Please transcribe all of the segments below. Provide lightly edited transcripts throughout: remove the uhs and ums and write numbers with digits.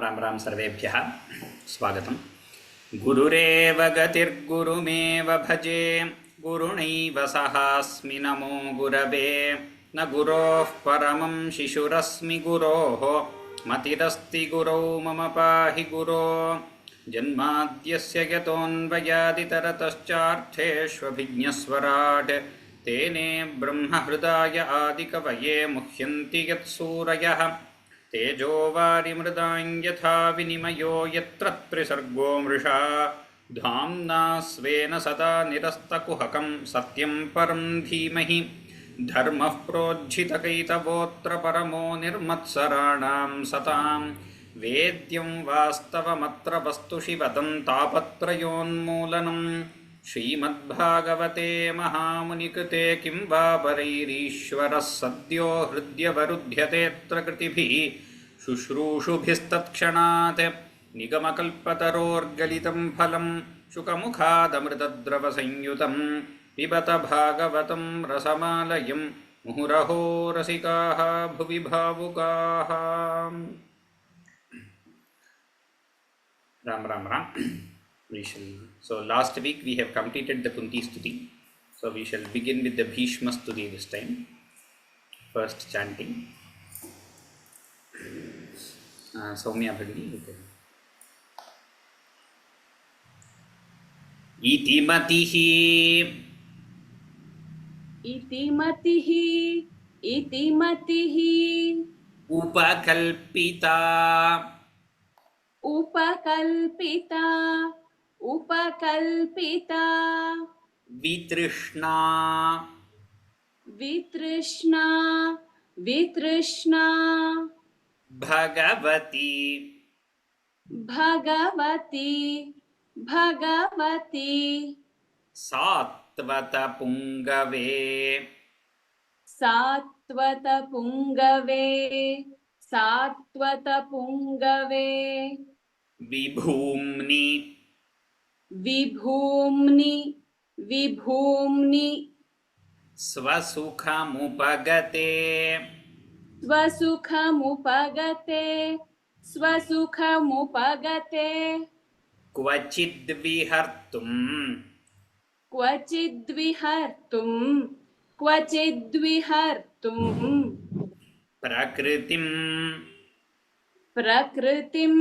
राम राम सर्वेभ्यः स्वागतम्। गुरुरेव गतिर्गुरुमेव भजे, गुरुणैव सहास्मि नमो गुरवे। न गुरोः परमं शिशुरस्मि गुरोः, मतिरस्ति गुरौ मम पाहि गुरो। जन्माद्यस्य यतोऽन्वयादितरतश्चार्थेष्वभिज्ञस्वराट्, तेने ब्रह्महृदाय आदिकवये मुह्यन्ति यत्सूरयः। तेजो वारिमृदां यथा विनिमयो यत्र त्रिसर्गो मृषा, धाम्ना स्वेन सदा निरस्तकुहकं सत्यं परं धीमहि। धर्मः प्रोज्झितकैतवोऽत्र परमो निर्मत्सराणां सतां, वेद्यं वास्तवमत्र वस्तुषिवदं तापत्रयोन्मूलनं। श्रीमद्भागवते महामुनिकृते किं वा परैरीश्वरः सद्यो हृद्यवरुध्यतेऽत्र कृतिभिः शुश्रूषुभिस्तत्क्षणात्। निगमकल्पतरोर्गलितं फलं शुकमुखादमृतद्रवसंयुतं, पिबत भागवतं रसमालयं मुहुरहो रसिकाः भुवि भावुकाः। Ram Ram Ram. So last week we have completed the Kunti Stuti. So we shall begin with the Bhishma Stuti this time. First chanting. Soumya Bhagini, you can. Iti matihi, इति मतिः इति मतिः upakalpita उपकल्पिता उपकल्पिता vitrishna वितृष्णा वितृष्णा bhagavati भगवती भगवती satvata pungave Satvata पुंगवे Satvata पुंगवे vibhumni विभूम्नि विभूम्नि स्वसुखमुपगते स्वसुखमुपगते स्वसुखमुपगते क्वचिद्विहर्तुं क्वचिद्विहर्तुं क्वचिद्विहर्तुं प्रकृतिं प्रकृतिं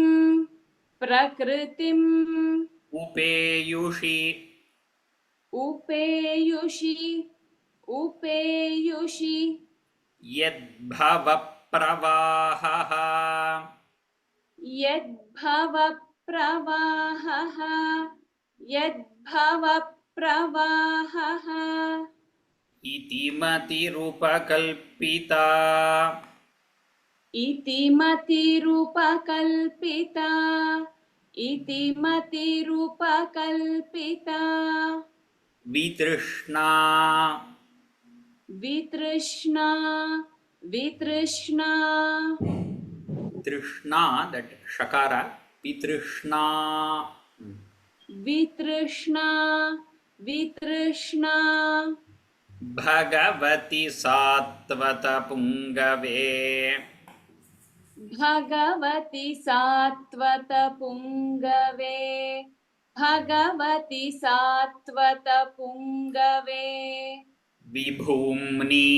प्रकृतिम् उपेयुषि उपेयुषि उपेयुषि यद्भवप्रवाहः यद्भवप्रवाहः यद्भवप्रवाहः इति मतिरुपकल्पिता इति मतिरुपकल्पिता इति मतिरुपकल्पिता वितृष्णा वितृष्णा वितृष्णा तृष्णा, that shakara, वितृष्णा वितृष्णा वितृष्णा भगवति सात्वत पुंगवे भगवति सात्वत पुंगवे भगवति सात्वत पुंगवे विभूम्नि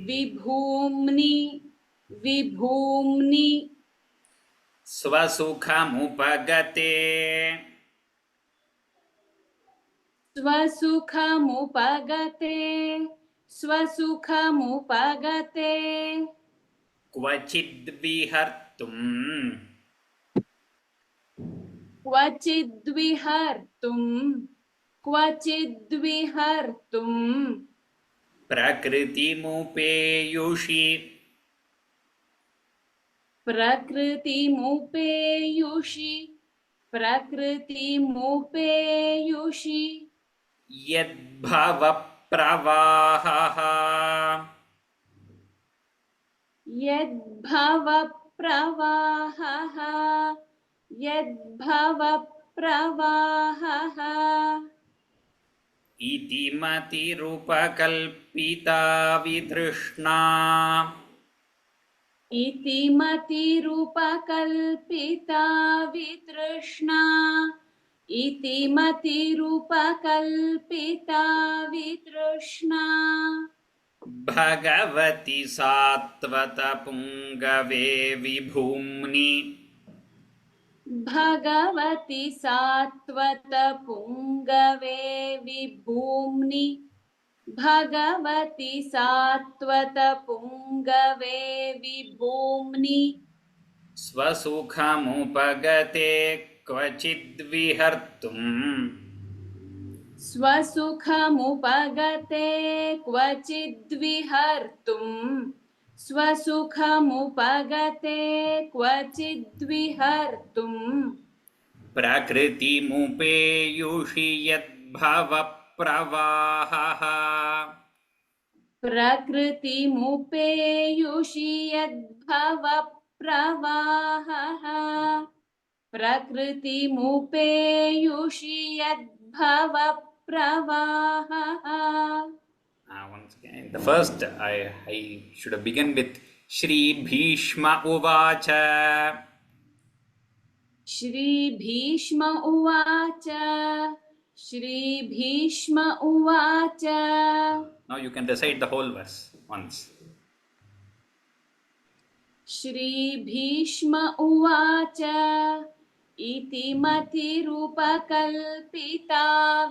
विभूम्नि विभूम्नि स्वसुखमुपगते स्वसुखमुपगते स्वसुखमुपगते क्वचिद्विहर्तुं क्वचिद्विहर्तुं क्वचिद्विहर्तुं प्रकृतिमुपेयुषि प्रकृतिमुपेयुषि प्रकृतिमुपेयुषि यद्भवप्रवाहः यद्भवप्रवाहः यद्भवप्रवाहः इति मतिरुपकल्पिता वितृष्णा इति मतिरूपकल्पिता वितृष्णा इति मतिरूपकल्पिता वितृष्णा भगवति सात्वतपुङ्गवे विभूम्नि भगवति सात्वतपुङ्गवे विभूम्नि भगवति सात्वतपुङ्गवे विभूम्नि स्वसुखमुपगते क्वचिद्विहर्तुम् स्वसुखमुपगते क्वचिद्विहर्तुम् स्वसुखमुपगते क्वचिद्विहर्तुम् प्रकृतिमुपेयुषि यद्भवप्रवाहः प्रकृतिमुपेयुषि यद्भवप्रवाहः प्रकृतिमुपेयुषि यद्भवप्रवाहः Once again, the first I should have begun with Shri Bhishma Uvacha. श्रीभीष्म उवाच श्रीभीष्म उवाच Now you can recite the whole verse once. श्रीभीष्म उवाच इति मतिरूपकल्पिता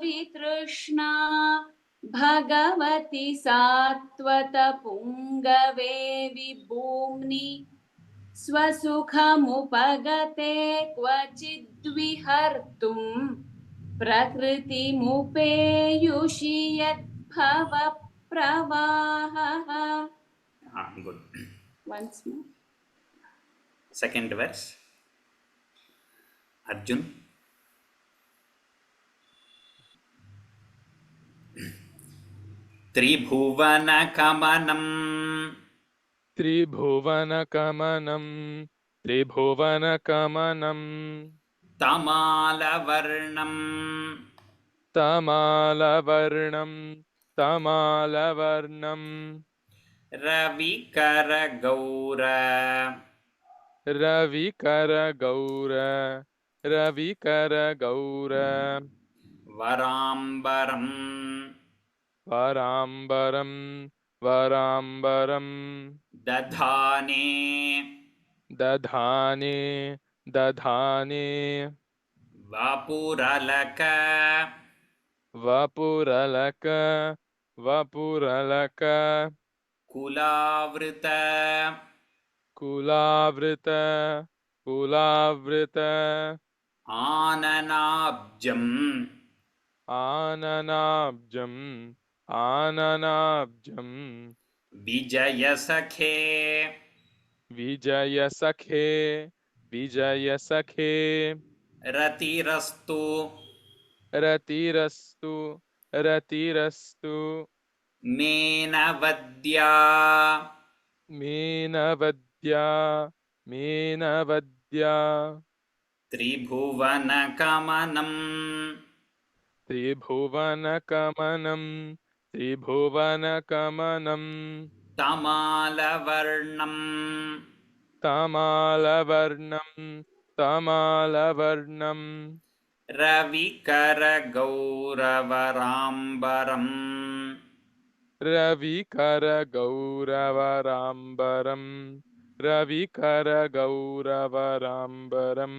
वितृष्णा भगवति सात्वतपुङ्गवे विभूम्नि स्वसुखमुपगते क्वचिद्विहर्तुम् प्रकृतिमुपेयुषि यद्भवप्रवाहः. Good. Once more. Second verse. Arjun. त्रिभुवनकमनं त्रिभुवनकमनं त्रिभुवनकमनं तमालवर्णं तमालवर्णं तमालवर्णं रविकरगौर रविकरगौर रविकरगौर वराम्बरं वराम्बरं वराम्बरं दधाने दधाने दधाने वपुरलक वपुरलक वपुरलक कुलावृत कुलावृत कुलावृत आननाब्जम् आननाब्जं आननाब्जं विजयसखे विजयसखे विजयसखे रतिरस्तु रतिरस्तु रतिरस्तु मेनवद्या मेनवद्या मेनवद्या त्रिभुवनकमनं त्रिभुवनकमनं त्रिभुवनकमनं तमालवर्णं तमालवर्णं तमालवर्णं रविकरगौरवराम्बरम् रविकरगौरवराम्बरं रविकरगौरवराम्बरं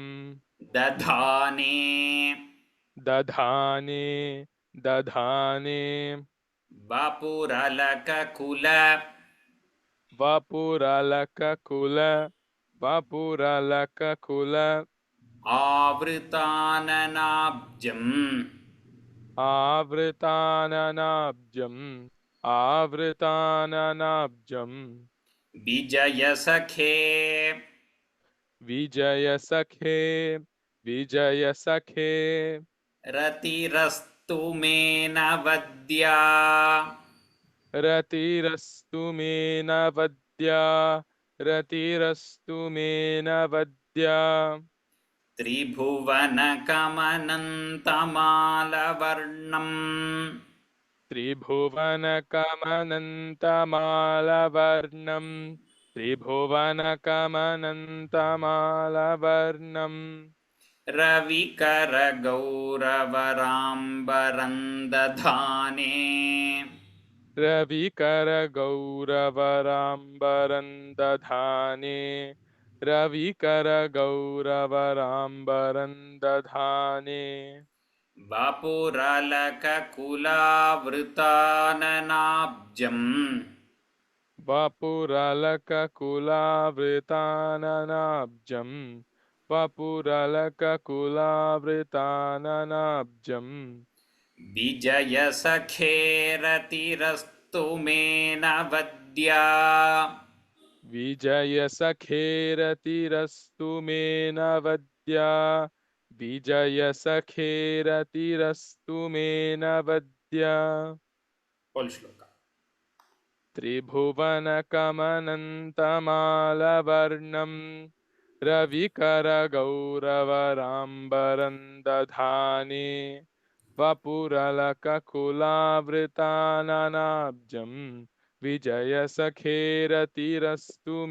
दधाने दधाने दधाने वपुरलककुल वपुरलककुल वपुरलककुल आवृताननाब्जम् आवृताननाब्जं आवृताननाब्जं विजयसखे विजयसखे विजयसखे रतिरस्तु मेनवद्या रतिरस्तु मे नवद्या रतिरस्तु मे नवद्या त्रिभुवनकमनन्तमालवर्णम् त्रिभुवनकमनन्तमालवर्णं त्रिभुवनकमनन्तमालवर्णम् रविकरगौरवराम्बरन्दधाने रविकरगौरवराम्बरन्दधाने रविकरगौरवराम्बरन्दधाने वपुरलककुलावृताननाब्जम् वपुरलककुलावृताननाब्जम् वपुरलककुलावृताननाब्जम् विजयसखेरतिरस्तु मे नवद्या विजयसखेरतिरस्तु मे नवद्या विजयसखेरतिरस्तु मे नवद्या Whole shloka. त्रिभुवनकमनन्तमालवर्णं रविकरगौरवराम्बरन्दधाने वपुरलककुलावृताननाब्जं विजयसखेरतिरस्तु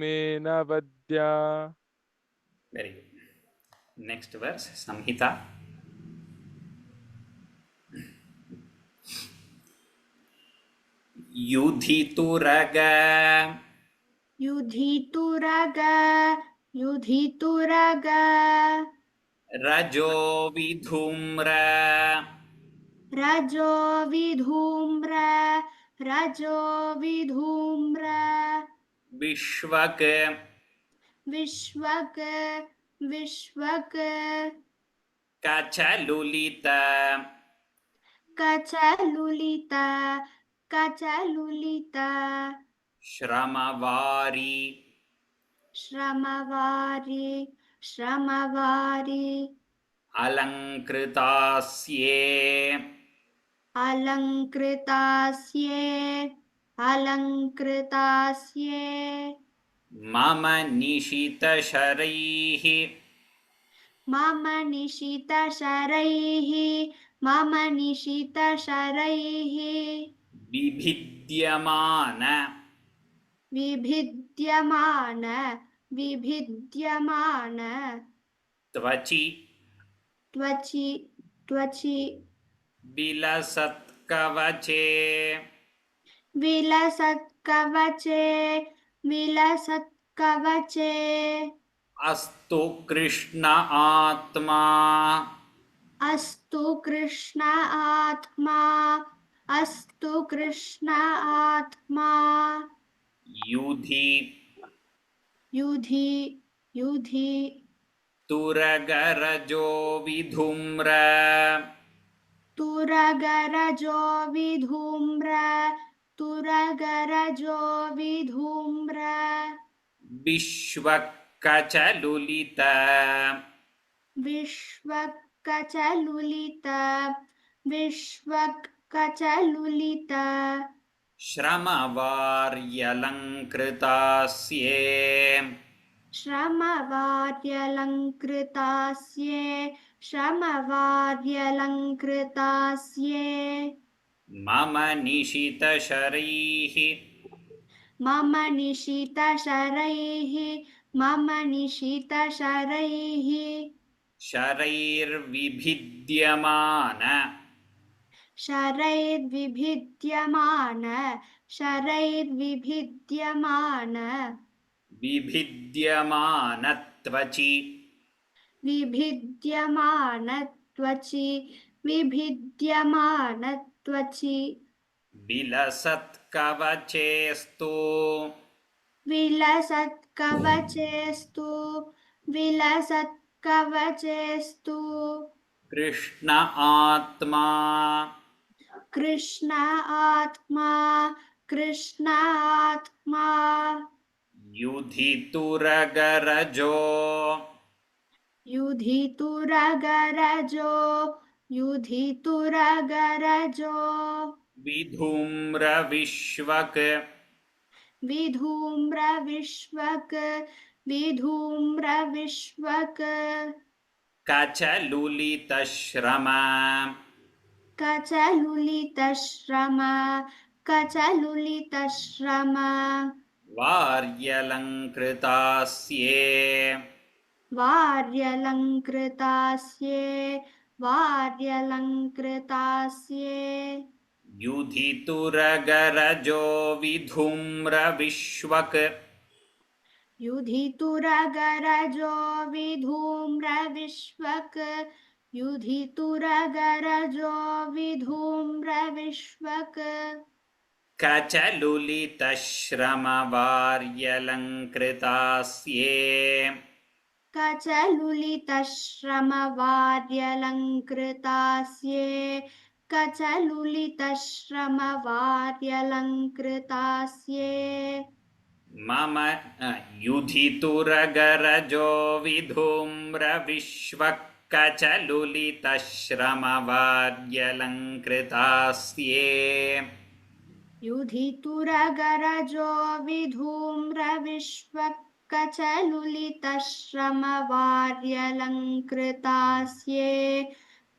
मे नवद्या. Very good. Next verse, Samhita. युधितुरग युधितुरग युधितुरग रजो विधूम्र रजो विधूम्र रजो विधूम्र विश्वक विश्वक विश्वक कचलुलित कचलुलित कचलुलित श्रमवारी श्रमवारी श्रमवारी अलङ्कृतास्ये अलङ्कृतास्ये अलङ्कृतास्ये मम निशितशरैः मम निशितशरैः मम निशितशरैः विभिद्यमान विभिद्यमान विभिद्यमान त्वचि त्वचि त्वचि विलसत्कवचे विलसत्कवचे विलसत्कवचे अस्तु कृष्ण आत्मा अस्तु कृष्ण आत्मा अस्तु कृष्ण आत्मा युधि युधि युधि तुरगरजो विधूम्र तुरगरजो विधूम्र तुरगरजो विधूम्र विश्वकचलुलित विश्वकचलुलित विश्वकचलुलित श्रमवार्यलङ्कृतास्ये श्रमवार्यलङ्कृतास्ये श्रमवार्यलङ्कृतास्ये मम निशितशरैः मम निशितशरैः मम निशितशरैः शरैर्विभिद्यमान शरैर्विभिद्यमान शरैर्विभिद्यमान विभिद्यमानत्वचि विभिद्यमानत्वचि विभिद्यमानत्वचि विलसत्कवचेस्तु विलसत्कवचेस्तु विलसत्कवचेस्तु कृष्ण आत्मा कृष्ण आत्मा कृष्ण आत्मा युधितुरगरजो युधितुरगरजो युधितुरगरजो विधूम्रविश्वक विधूम्रविश्वक विधूम्रविश्वक कचलुलितश्रम कचलुलितश्रम कचलुलितश्रम वार्यलङ्कृतास्ये वार्यलङ्कृतास्ये वार्यलङ्कृतास्ये युधितुरगरजो विधूम्रविश्वक् युधितुरगरजो विधूम्रविश्वक् युधितुरगरजो विधूम्रविश्वक् कचलुलितश्रमवार्यलङ्कृतास्ये कचलुलितश्रमवार्यलङ्कृतास्ये कचलुलितश्रमवार्यलङ्कृतास्ये मम युधितुरगरजो विधूम्रविश्वक् कचलुलितश्रमवार्यलङ्कृतास्ये युधितुरगरजो विधूम्रविश्वक् कचलुलितश्रमवार्यलङ्कृतास्ये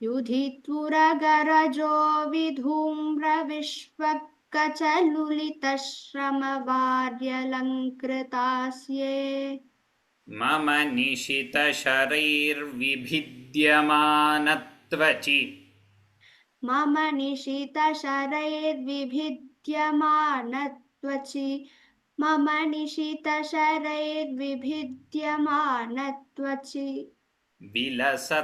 युधितुरगरजो विधूम्रविश्वक् कचलुलितश्रमवार्यलङ्कृतास्ये मम निशितशरैर्विभिद्यमानत्वचि मम निशितशरैर्विभिद्यमानत्वचि मम निशितशरैर्विभिद्यमानत्वचि विलसत्कवचेस्तु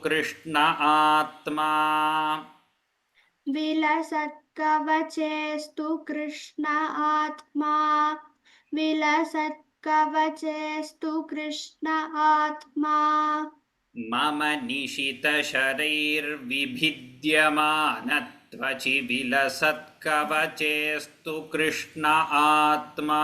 कृष्ण आत्मा विलसत्कवचेस्तु कृष्ण आत्मा विलसत्कवचेस्तु कृष्ण आत्मा मम निशितशरैर्विभिद्यमानत्वचि विलसत्कवचेस्तु कृष्ण आत्मा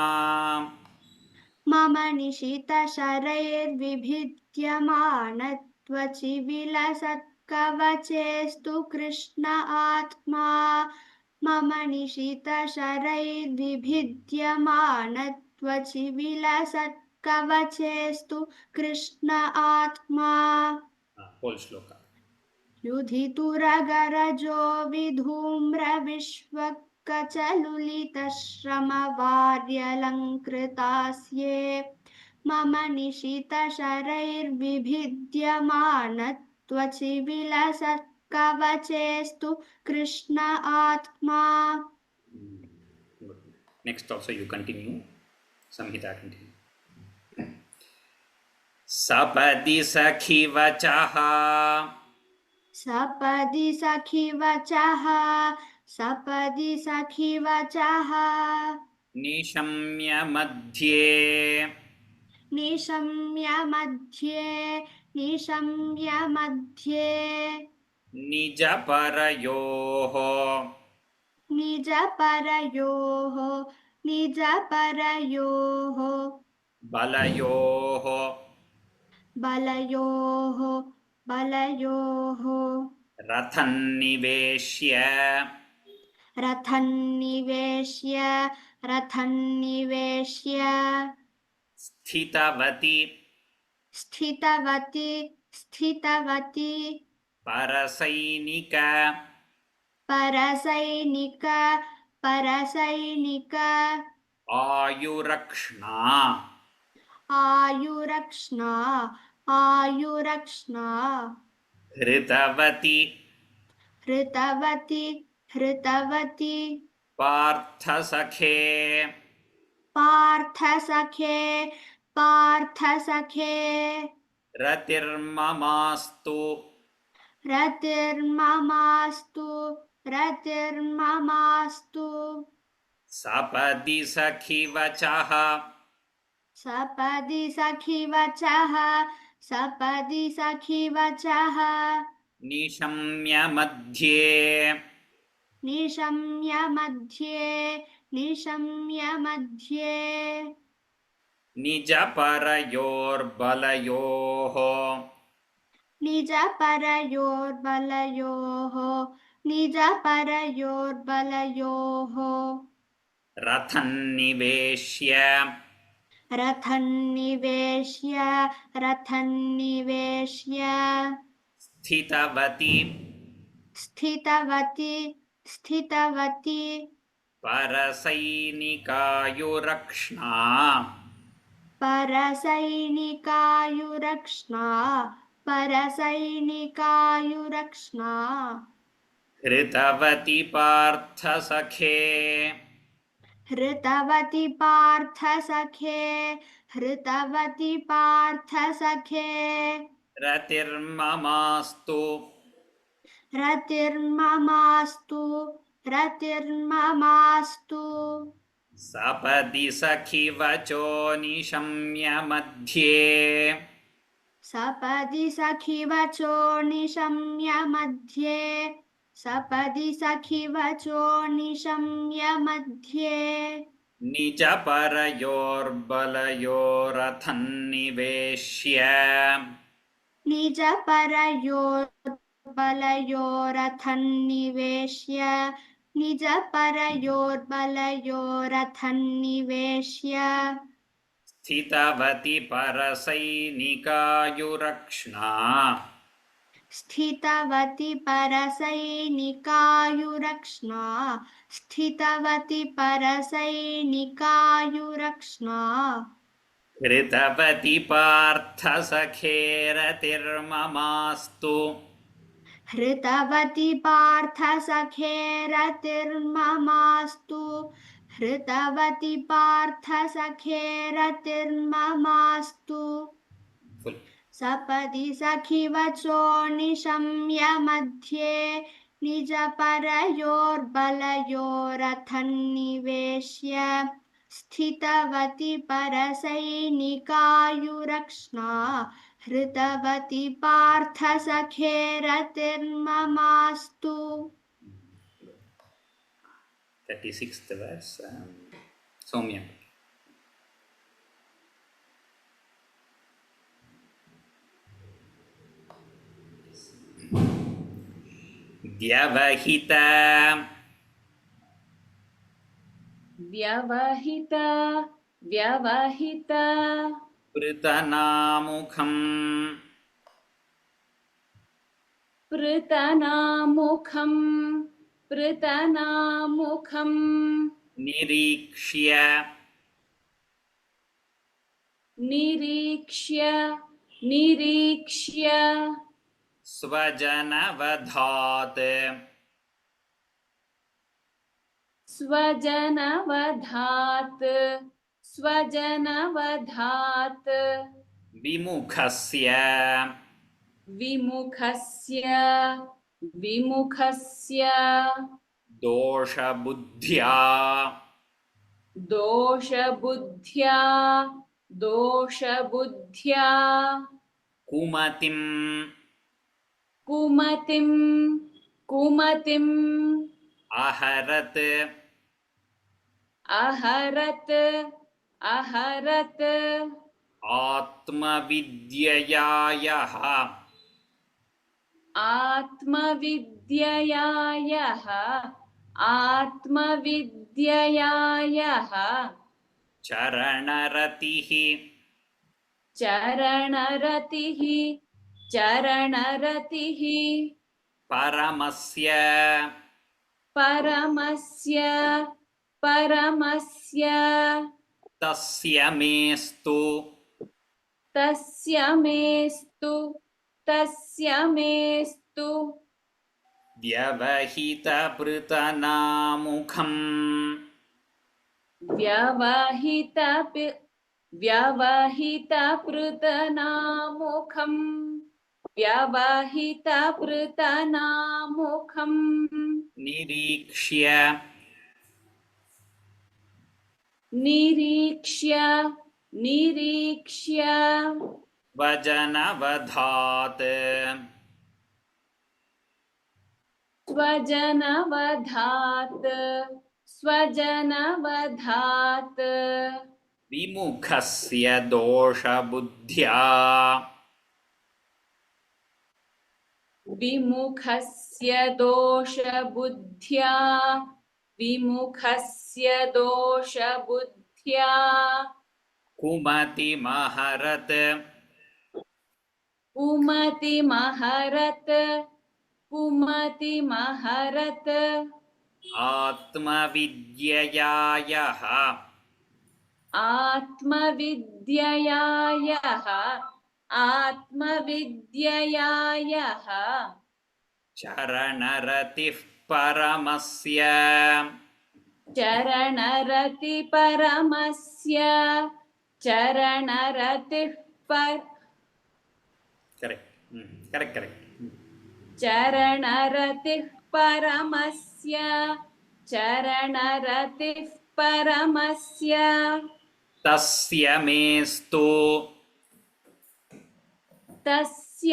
मम निशितशरैर्विभिद्यमानत्वचि विलसत्कवचेस्तु कृष्ण आत्मा मम निशितशरैर्विभिद्यमानत्वचि विलसत्कवचेस्तु कृष्ण आत्मा whole shloka. युधितुरगरजो विधूम्रविश्वक् कचलुलितश्रमवार्यलङ्कृतास्ये मम निशितशरैर्विभिद्यमानत्वचि विलसत्कवचेस्तु कृष्ण आत्मा Good. Next also you continue. Samhita continue. सपदि सखिवचः सपदि सखिवचः सपदि सखिवचः निशम्य मध्ये निशम्य मध्ये निशम्य मध्ये निजपरयोः निजपरयोः निजपरयोः बलयोः बलयोः बलयोः रथन्निवेश्य रथन्निवेश्य रथन्निवेश्य स्थितवति स्थितवती स्थितवती परसैनिक परसैनिक परसैनिक आयुरक्ष्णा आयुरक्ष्णा आयुरक्ष्णा हृतवति हृतवती हृतवती पार्थसखे पार्थसखे पार्थसखे रतिर्ममास्तु रतिर्ममास्तु रतिर्ममास्तु सपदि सखिवचः सपदि सखिवचः सपदि सखिवचः निशम्य मध्ये निशम्य मध्ये निशम्य मध्ये निजपरयोर्बलयोः निजपरयोर्बलयोः निजपरयोर्बलयोः रथन्निवेश्य रथन्निवेश्य रथन्निवेश्य स्थितवति स्थितवती स्थितवती परसैनिकायुरक्ष्णा परसैनिकायुरक्ष्णा परसैनिकायुरक्ष्णा हृतवति पार्थसखे हृतवति पार्थसखे हृतवति पार्थसखे रतिर्ममास्तु रतिर्ममास्तु रतिर्ममास्तु सपदि सखिवचो निशम्य मध्ये सपदि सखिवचो निशम्य मध्ये सपदि सखिवचो निशम्य मध्ये निजपरयोर्बलयोरथन्निवेश्य निजपरयोर्बलयोरथन्निवेश्य निजपरयोर्बलयोरथन्निवेश्य स्थितवति परसैनिकायुरक्ष्णा स्थितवति परसैनिकायुरक्ष्णा स्थितवति परसैनिकायुरक्ष्णा हृतवति पार्थसखे रतिर्ममास्तु हृतवति पार्थसखे रतिर्ममास्तु हृतवति पार्थसखे रतिर्ममास्तु Full. सपदि सखिवचो निशम्य मध्ये निजपरयोर्बलयोरथन्निवेश्य स्थितवति परसैनिकायुरक्ष्णा हृतवति पार्थसखे रतिर्ममास्तु 36th verse. Soumya. व्यवहिता व्यवहिता व्यवहिता पृतनामुखम् पृतनामुखं पृतनामुखं निरीक्ष्य निरीक्ष्य निरीक्ष्य स्वजनवधात् स्वजनवधात् स्वजनवधात् विमुखस्य विमुखस्य विमुखस्य दोषबुद्ध्या दोषबुद्ध्या दोषबुद्ध्या कुमतिं कुमतिं कुमतिम् अहरत् अहरत् अहरत् आत्मविद्यया यः आत्मविद्यया यः आत्मविद्यया यः चरणरतिः चरणरतिः चरणरतिः परमस्य परमस्य परमस्य तस्य मेस्तु तस्य मेस्तु तस्य मेस्तु व्यवहितपृतनामुखम् व्यवहितपृतनामुखम् व्यवहितपृतनामुखम् निरीक्ष्य निरीक्ष्य निरीक्ष्य स्वजनवधात् स्वजनवधात् स्वजनवधात् विमुखस्य दोषबुद्ध्या विमुखस्य दोषबुद्ध्या विमुखस्य दोषबुद्ध्या कुमतिमहरत् कुमतिमहरत् कुमतिमहरत् आत्मविद्यया यः आत्मविद्यया यः आत्मविद्यया यः चरणरतिः परमस्य चरणरतिपरमस्य चरणरतिः correct correct चरणरतिः परमस्य चरणरतिः परमस्य तस्य मेस्तु तस्य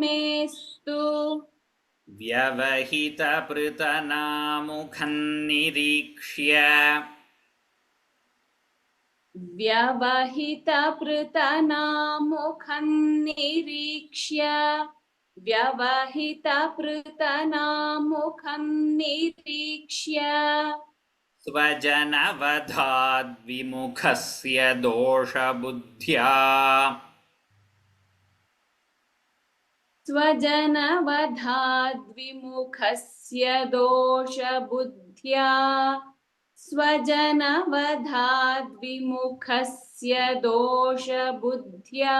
मेस्तु व्यवहितपृतनामुखं निरीक्ष्य व्यवहितपृतनामुखं निरीक्ष्य स्वजनवधाद्विमुखस्य दोषबुद्ध्या स्वजनवधाद्विमुखस्य दोषबुद्ध्या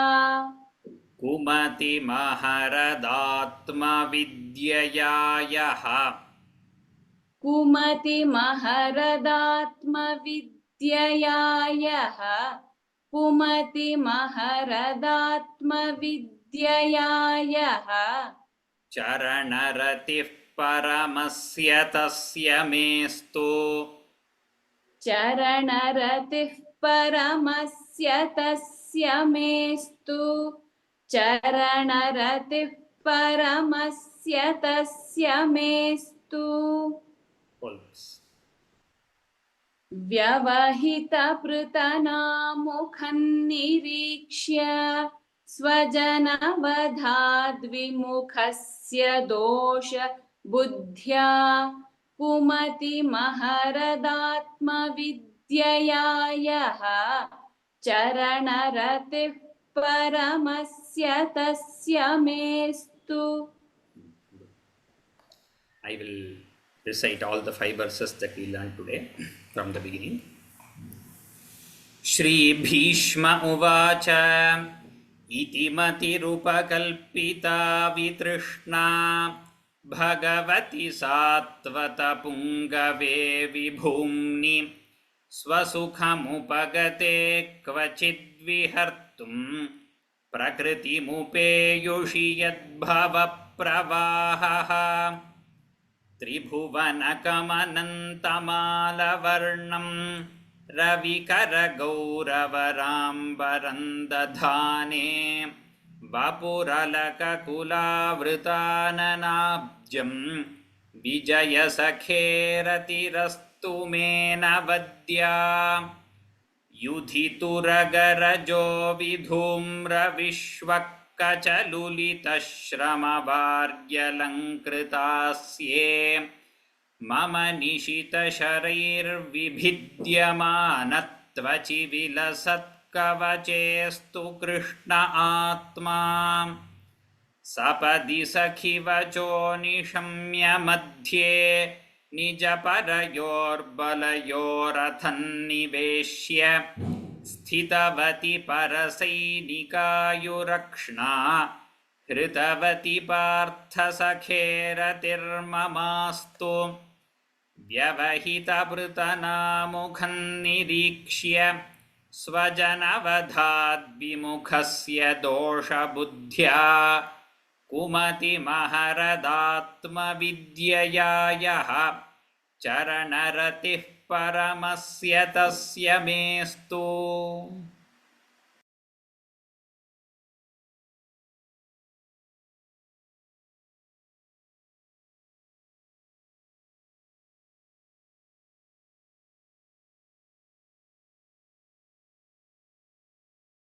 कुमतिमहरदात्मविद्यया यः कुमतिमहरदात्मविद्यया यः चरणरतिः परमस्य तस्य मेस्तु चरणरतिः परमस्य तस्य मेस्तु चरणरतिः परमस्य तस्य मेस्तु व्यवहितपृतनामुखं निरीक्ष्य स्वजनवधाद्विमुखस्य दोषबुद्ध्या कुमतिमहरदात्मविद्यया यः चरणरतिः परमस्य तस्य मेस्तु. I will recite all the 5 verses that we learned today from the beginning. Shri Bhishma Uvacha Iti Matirupakalpita Vitrishna Bhagavati Satvata Pungave Vibhumni Swasukhamupagate Kvachid Vihartum Prakritimupeyoshi Yadbhava Pravaha त्रिभुवनकमनन्तमालवर्णं रविकरगौरवराम्बरं दधाने वपुरलककुलावृताननाब्जं विजयसखेरतिरस्तु मे नवद्या युधितुरगरजो विधूम्रविश्वक्कचलुलितश्रमवार्यलङ्कृतास्ये मम निशितशरैर्विभिद्यमानत्वचि विलसत्कवचेस्तु कृष्ण आत्मा सपदि सखिवचो निशम्य मध्ये निजपरयोर्बलयोरथन्निवेश्य स्थितवति परसैनिकायुरक्ष्णा हृतवति पार्थसखेरतिर्ममास्तु व्यवहितपृतनामुखं निरीक्ष्य स्वजनवधाद्विमुखस्य दोषबुद्ध्या कुमतिमहरदात्मविद्यया यः चरणरतिः परमस्य तस्य मेस्तु.